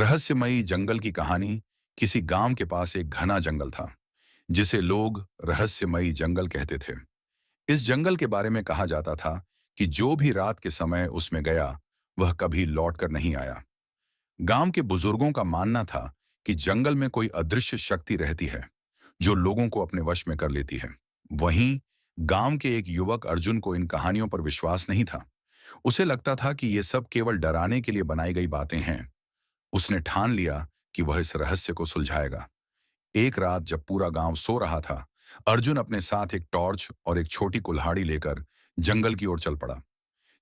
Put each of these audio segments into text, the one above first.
रहस्यमयी जंगल की कहानी। किसी गांव के पास एक घना जंगल था जिसे लोग रहस्यमयी जंगल कहते थे। इस जंगल के बारे में कहा जाता था कि जो भी रात के समय उसमें गया वह कभी लौटकर नहीं आया। गांव के बुजुर्गों का मानना था कि जंगल में कोई अदृश्य शक्ति रहती है जो लोगों को अपने वश में कर लेती है। वहीं गांव के एक युवक अर्जुन को इन कहानियों पर विश्वास नहीं था। उसे लगता था कि ये सब केवल डराने के लिए बनाई गई बातें हैं। उसने ठान लिया कि वह इस रहस्य को सुलझाएगा। एक रात जब पूरा गांव सो रहा था, अर्जुन अपने साथ एक टॉर्च और एक छोटी कुल्हाड़ी लेकर जंगल की ओर चल पड़ा।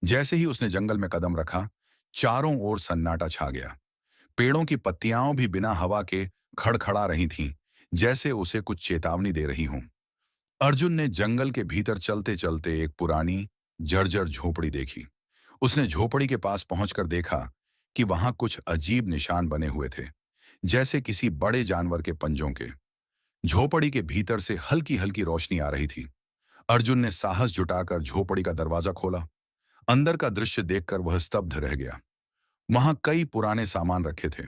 जैसे ही उसने जंगल में कदम रखा, चारों ओर सन्नाटा छा गया। पेड़ों की पत्तियां भी बिना हवा के खड़खड़ा रही थीं, जैसे उसे कुछ चेतावनी दे रही हों। अर्जुन ने जंगल के भीतर चलते चलते एक पुरानी जर्जर झोपड़ी देखी। उसने झोपड़ी के पास पहुंचकर देखा कि वहां कुछ अजीब निशान बने हुए थे, जैसे किसी बड़े जानवर के पंजों के। झोपड़ी के भीतर से हल्की हल्की रोशनी आ रही थी। अर्जुन ने साहस जुटाकर झोपड़ी का दरवाजा खोला। अंदर का दृश्य देखकर वह स्तब्ध रह गया। वहां कई पुराने सामान रखे थे,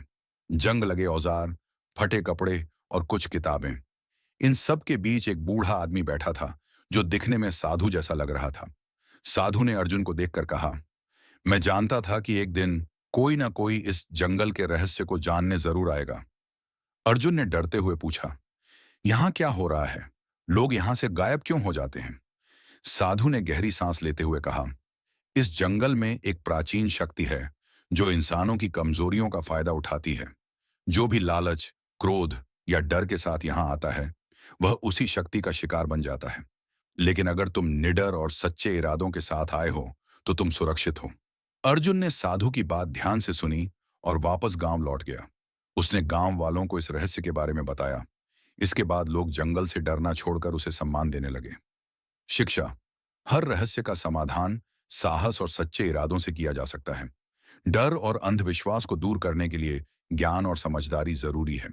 जंग लगे औजार, फटे कपड़े और कुछ किताबें। इन सब के बीच एक बूढ़ा आदमी बैठा था जो दिखने में साधु जैसा लग रहा था। साधु ने अर्जुन को देखकर कहा, मैं जानता था कि एक दिन कोई ना कोई इस जंगल के रहस्य को जानने जरूर आएगा। अर्जुन ने डरते हुए पूछा, यहां क्या हो रहा है? लोग यहां से गायब क्यों हो जाते हैं? साधु ने गहरी सांस लेते हुए कहा, इस जंगल में एक प्राचीन शक्ति है जो इंसानों की कमजोरियों का फायदा उठाती है। जो भी लालच, क्रोध या डर के साथ यहां आता है, वह उसी शक्ति का शिकार बन जाता है। लेकिन अगर तुम निडर और सच्चे इरादों के साथ आए हो तो तुम सुरक्षित हो। अर्जुन ने साधु की बात ध्यान से सुनी और वापस गांव लौट गया। उसने गांव वालों को इस रहस्य के बारे में बताया। इसके बाद लोग जंगल से डरना छोड़कर उसे सम्मान देने लगे। शिक्षा। हर रहस्य का समाधान साहस और सच्चे इरादों से किया जा सकता है। डर और अंधविश्वास को दूर करने के लिए ज्ञान और समझदारी जरूरी है।